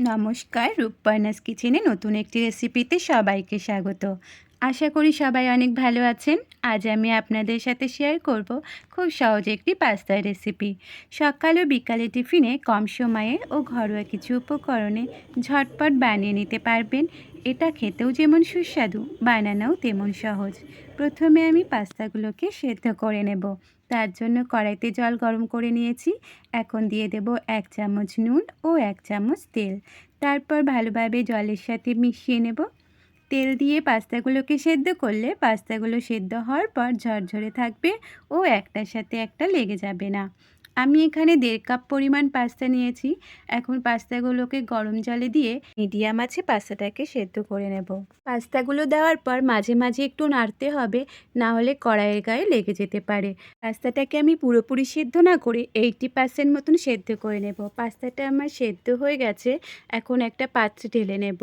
নমস্কার, রূপপর্ণাস কিচেনে নতুন একটি রেসিপিতে সবাইকে স্বাগত। আশা করি সবাই অনেক ভালো আছেন। আজ আমি আপনাদের সাথে শেয়ার করব খুব সহজ একটি পাস্তার রেসিপি। সকাল ও বিকালে টিফিনে কম সময়ে ও ঘরোয়া কিছু উপকরণে ঝটপট বানিয়ে নিতে পারবেন। এটা খেতেও যেমন সুস্বাদু, বানানোও তেমন সহজ। প্রথমে আমি পাস্তাগুলোকে সেদ্ধ করে নেব। তার জন্য কড়াইতে জল গরম করে নিয়েছি। এখন দিয়ে দেব 1 চামচ নুন ও 1 চামচ তেল। তারপর ভালোভাবে জলের সাথে মিশিয়ে নেব। তেল দিয়ে পাস্তাগুলোকে সেদ্ধ করলে পাস্তাগুলো সেদ্ধ হওয়ার পর ঝরঝরে থাকবে ও একটার সাথে একটা লেগে যাবে না। আমি এখানে 1.5 কাপ পরিমাণ পাস্তা নিয়েছি। এখন পাস্তাগুলোকে গরম জলে দিয়ে মিডিয়াম আঁচে পাস্তাটাকে সেদ্ধ করে নেব। পাস্তাগুলো দেওয়ার পর মাঝে মাঝে একটু নাড়তে হবে, না হলে কড়াইয়ের গায়ে লেগে যেতে পারে। পাস্তাটাকে আমি পুরোপুরি সেদ্ধ না করে 80% মতন সেদ্ধ করে নেব। পাস্তাটা আমার সেদ্ধ হয়ে গেছে। এখন একটা পাত্রে ঢেলে নেব।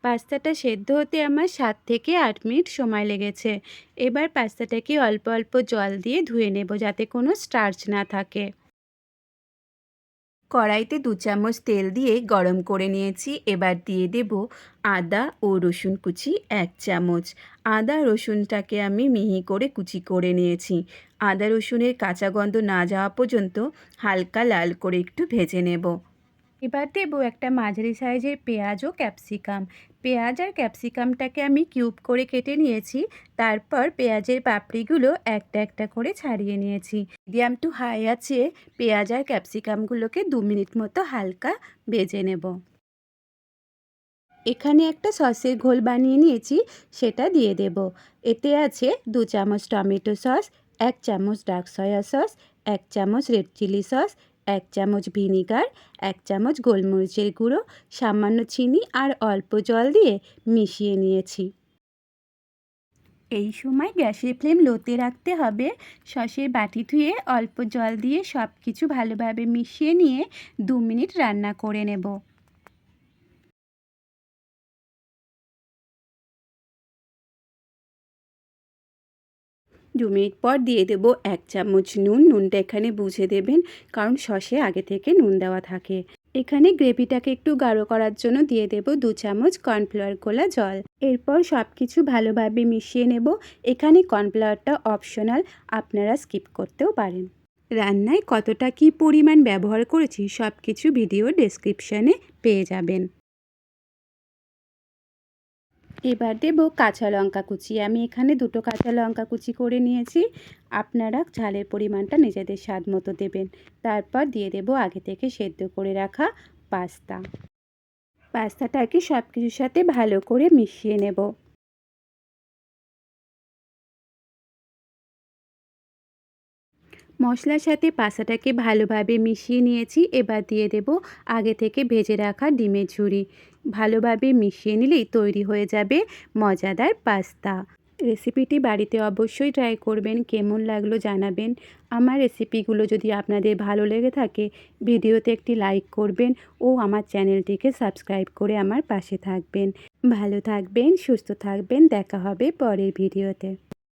পাস্তাটা সেদ্ধ হতে আমার 7 থেকে 8 মিনিট সময় লেগেছে। এবার পাস্তাটাকে অল্প অল্প জল দিয়ে ধুয়ে নেব, যাতে কোনো স্টার্চ না থাকে। কড়াইতে 2 চামচ তেল দিয়ে গরম করে নিয়েছি। এবার দিয়ে দেব আদা ও রসুন কুচি 1 চামচ। আদা রসুনটাকে আমি মিহি করে কুচি করে নিয়েছি। আদা রসুনের কাঁচা গন্ধ না যাওয়া পর্যন্ত হালকা লাল করে একটু ভেজে নেব। এবার দেবো একটা মাঝারি সাইজের পেঁয়াজ ও ক্যাপসিকাম। পেঁয়াজ আর ক্যাপসিকামটাকে আমি কিউব করে কেটে নিয়েছি। তারপর পেঁয়াজের পাপড়িগুলো একটা একটা করে ছাড়িয়ে নিয়েছি। মিডিয়াম টু হাই আছে পেঁয়াজ আর ক্যাপসিকামগুলোকে 2 মিনিট মতো হালকা ভেজে নেব। এখানে একটা সসের ঘোল বানিয়ে নিয়েছি, সেটা দিয়ে দেব। এতে আছে 2 চামচ টমেটো সস, 1 চামচ ডার্ক সয়া সস, 1 চামচ রেড চিলি সস, 1 চামচ ভিনিগার, 1 চামচ গোলমরিচের গুঁড়ো, সামান্য চিনি আর অল্প জল দিয়ে মিশিয়ে নিয়েছি। এই সময় গ্যাসের ফ্লেম লোতে রাখতে হবে। সসের বাটি ধুয়ে অল্প জল দিয়ে সব কিছু ভালোভাবে মিশিয়ে নিয়ে 2 মিনিট রান্না করে নেব। 2 মিনিট পর দিয়ে দেব 1 চামচ নুন। নুনটা এখানে বুঝে দেবেন, কারণ সসে আগে থেকে নুন দেওয়া থাকে। এখানে গ্রেভিটাকে একটু গাঢ় করার জন্য দিয়ে দেব 2 চামচ কর্নফ্লাওয়ার গোলা জল। এরপর সব কিছু ভালোভাবে মিশিয়ে নেব। এখানে কর্নফ্লাওয়ারটা অপশনাল, আপনারা স্কিপ করতেও পারেন। রান্নায় কতটা কী পরিমাণ ব্যবহার করেছি সব কিছু ভিডিও ডেসক্রিপশানে পেয়ে যাবেন। এবার দেব কাঁচা লঙ্কা কুচি। আমি এখানে 2টো কাঁচা লঙ্কা কুচি করে নিয়েছি। আপনারা ঝালের পরিমাণটা নিজেদের স্বাদ মতো দেবেন। তারপর দিয়ে দেব আগে থেকে সেদ্ধ করে রাখা পাস্তা। পাস্তাটাকে সব কিছুর সাথে ভালো করে মিশিয়ে নেব। মশলার সাথে পাস্তাটাকে ভালোভাবে মিশিয়ে নিয়েছি। এবার দিয়ে দেব আগে থেকে ভেজে রাখা ডিমের ঝুড়ি। ভালোভাবে মিশিয়ে নিলেই তৈরি হয়ে যাবে মজাদার পাস্তা। রেসিপিটি বাড়িতে অবশ্যই ট্রাই করবেন। কেমন লাগলো জানাবেন। আমার রেসিপিগুলো যদি আপনাদের ভালো লেগে থাকে, ভিডিওতে একটি লাইক করবেন ও আমার চ্যানেলটিকে সাবস্ক্রাইব করে আমার পাশে থাকবেন। ভালো থাকবেন, সুস্থ থাকবেন। দেখা হবে পরের ভিডিওতে।